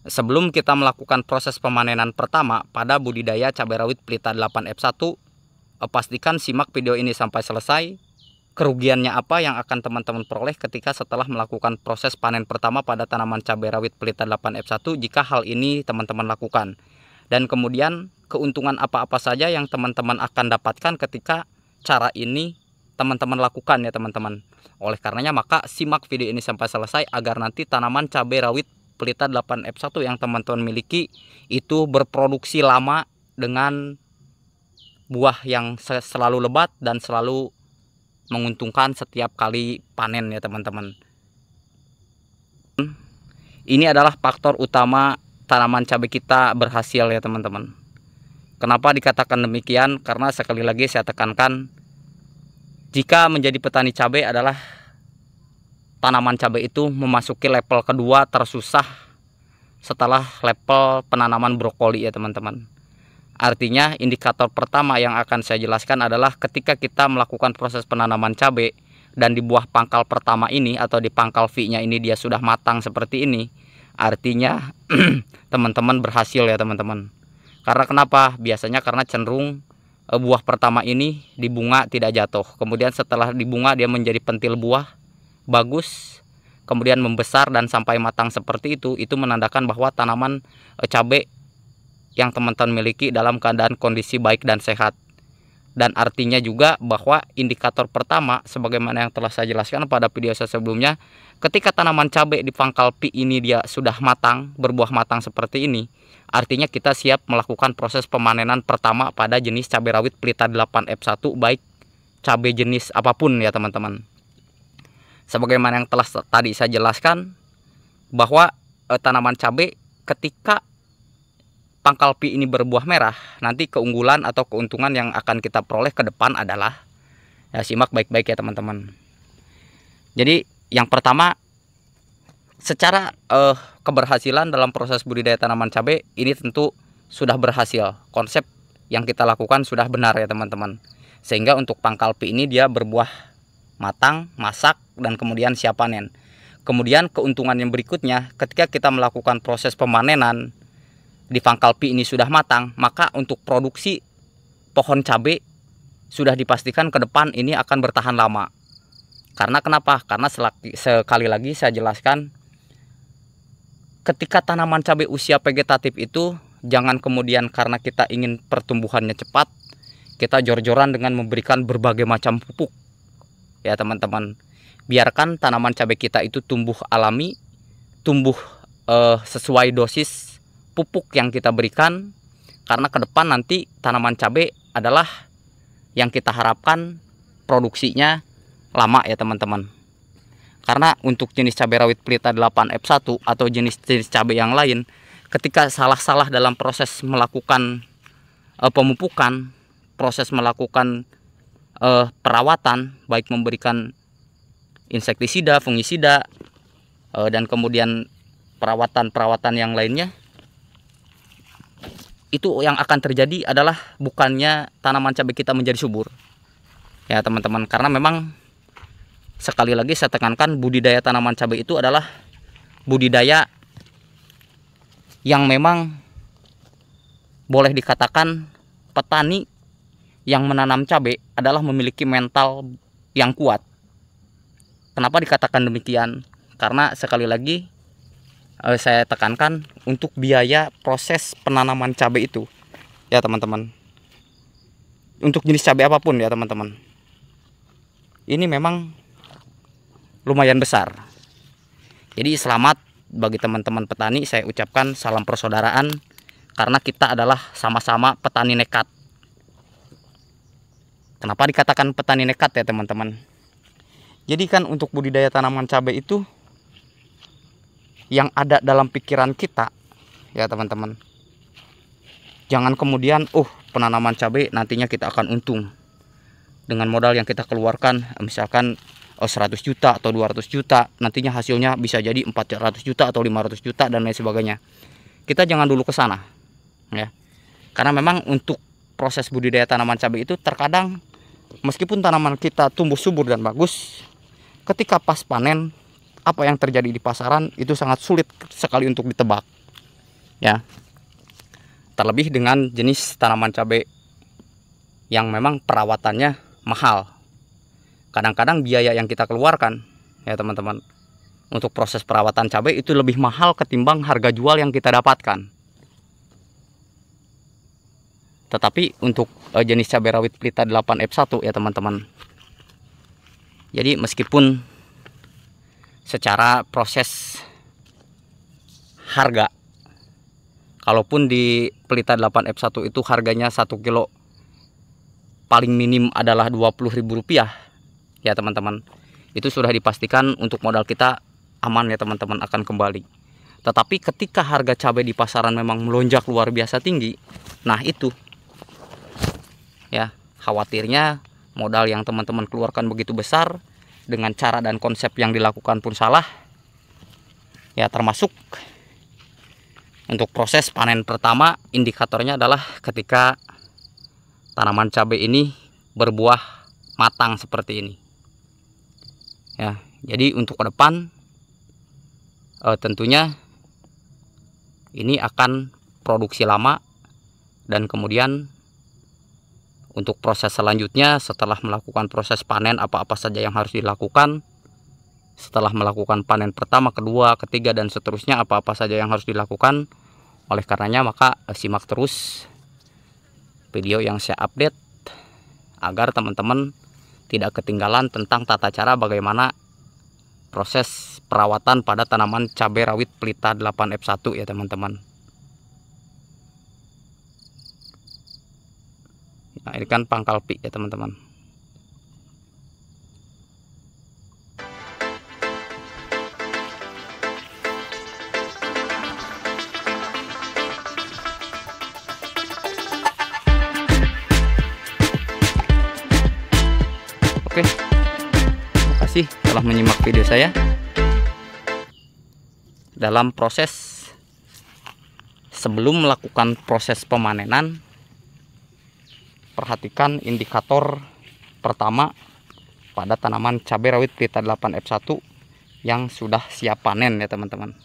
Sebelum kita melakukan proses pemanenan pertama pada budidaya cabai rawit Pelita 8F1, pastikan simak video ini sampai selesai. Kerugiannya apa yang akan teman-teman peroleh ketika setelah melakukan proses panen pertama pada tanaman cabai rawit Pelita 8F1 jika hal ini teman-teman lakukan. Dan kemudian keuntungan apa-apa saja yang teman-teman akan dapatkan ketika cara ini teman-teman lakukan ya teman-teman. Oleh karenanya maka simak video ini sampai selesai agar nanti tanaman cabai rawit Pelita 8F1 yang teman-teman miliki itu berproduksi lama dengan buah yang selalu lebat dan selalu menguntungkan setiap kali panen ya teman-teman. Ini adalah faktor utama tanaman cabai kita berhasil ya teman-teman. Kenapa dikatakan demikian? Karena sekali lagi saya tekankan, jika menjadi petani cabai adalah tanaman cabai itu memasuki level kedua tersusah setelah level penanaman brokoli ya teman-teman. Artinya indikator pertama yang akan saya jelaskan adalah ketika kita melakukan proses penanaman cabai dan di buah pangkal pertama ini atau di pangkal V-nya ini dia sudah matang seperti ini, artinya teman-teman berhasil ya teman-teman. Karena kenapa? Biasanya karena cenderung buah pertama ini di bunga tidak jatuh. Kemudian setelah di bunga dia menjadi pentil buah bagus, kemudian membesar dan sampai matang seperti itu menandakan bahwa tanaman cabai yang teman-teman miliki dalam keadaan kondisi baik dan sehat. Dan artinya juga bahwa indikator pertama sebagaimana yang telah saya jelaskan pada video saya sebelumnya, ketika tanaman cabai di pangkal P ini dia sudah matang, berbuah matang seperti ini, artinya kita siap melakukan proses pemanenan pertama pada jenis cabai rawit Pelita 8F1 baik cabai jenis apapun ya teman-teman. Sebagaimana yang telah tadi saya jelaskan bahwa tanaman cabai ketika pangkal P ini berbuah merah, nanti keunggulan atau keuntungan yang akan kita peroleh ke depan adalah, ya simak baik-baik ya teman-teman. Jadi yang pertama, secara keberhasilan dalam proses budidaya tanaman cabai ini tentu sudah berhasil. Konsep yang kita lakukan sudah benar ya teman-teman. Sehingga untuk pangkal P ini dia berbuah matang, masak, dan kemudian siap panen. Kemudian keuntungan yang berikutnya, ketika kita melakukan proses pemanenan di pangkal P ini sudah matang, maka untuk produksi pohon cabai sudah dipastikan ke depan ini akan bertahan lama. Karena kenapa? Karena sekali lagi saya jelaskan, ketika tanaman cabai usia vegetatif itu jangan kemudian karena kita ingin pertumbuhannya cepat, kita jor-joran dengan memberikan berbagai macam pupuk. Ya teman-teman, biarkan tanaman cabai kita itu tumbuh alami, tumbuh sesuai dosis pupuk yang kita berikan, karena ke depan nanti tanaman cabai adalah yang kita harapkan produksinya lama ya teman-teman. Karena untuk jenis cabai rawit Pelita 8F1 atau jenis-jenis cabai yang lain, ketika salah-salah dalam proses melakukan pemupukan, proses melakukan perawatan, baik memberikan insektisida, fungisida, dan kemudian perawatan-perawatan yang lainnya, itu yang akan terjadi adalah bukannya tanaman cabai kita menjadi subur ya teman-teman. Karena memang sekali lagi saya tekankan, budidaya tanaman cabai itu adalah budidaya yang memang boleh dikatakan petani yang menanam cabai adalah memiliki mental yang kuat. Kenapa dikatakan demikian? Karena sekali lagi saya tekankan untuk biaya proses penanaman cabai itu ya teman-teman, untuk jenis cabai apapun ya teman-teman, ini memang lumayan besar. Jadi selamat bagi teman-teman petani, saya ucapkan salam persaudaraan, karena kita adalah sama-sama petani nekat. Kenapa dikatakan petani nekat ya teman-teman? Jadi kan untuk budidaya tanaman cabai itu yang ada dalam pikiran kita ya teman-teman, jangan kemudian penanaman cabai nantinya kita akan untung dengan modal yang kita keluarkan misalkan 100 juta atau 200 juta, nantinya hasilnya bisa jadi 400 juta atau 500 juta dan lain sebagainya. Kita jangan dulu ke sana ya, karena memang untuk proses budidaya tanaman cabai itu terkadang meskipun tanaman kita tumbuh subur dan bagus, ketika pas panen apa yang terjadi di pasaran itu sangat sulit sekali untuk ditebak Ya. Terlebih dengan jenis tanaman cabai yang memang perawatannya mahal. Kadang-kadang biaya yang kita keluarkan ya teman-teman untuk proses perawatan cabai itu lebih mahal ketimbang harga jual yang kita dapatkan. Tetapi untuk jenis cabai rawit pelita 8F1 ya teman-teman. Jadi meskipun secara proses harga, kalaupun di pelita 8F1 itu harganya 1 kilo paling minim adalah Rp20.000 ya teman-teman, itu sudah dipastikan untuk modal kita aman ya teman-teman, akan kembali. Tetapi ketika harga cabai di pasaran memang melonjak luar biasa tinggi, nah itu ya khawatirnya modal yang teman-teman keluarkan begitu besar dengan cara dan konsep yang dilakukan pun salah ya. Termasuk untuk proses panen pertama, indikatornya adalah ketika tanaman cabai ini berbuah matang seperti ini ya. Jadi untuk ke depan tentunya ini akan produksi lama, dan kemudian untuk proses selanjutnya setelah melakukan proses panen, apa-apa saja yang harus dilakukan setelah melakukan panen pertama, kedua, ketiga, dan seterusnya, apa-apa saja yang harus dilakukan. Oleh karenanya maka simak terus video yang saya update agar teman-teman tidak ketinggalan tentang tata cara bagaimana proses perawatan pada tanaman cabai rawit pelita 8F1 ya teman-teman. Nah, ini kan pangkal pik ya teman-teman. Oke, terima kasih telah menyimak video saya. Dalam proses sebelum melakukan proses pemanenan, perhatikan indikator pertama pada tanaman cabai rawit pelita 8F1 yang sudah siap panen ya teman-teman.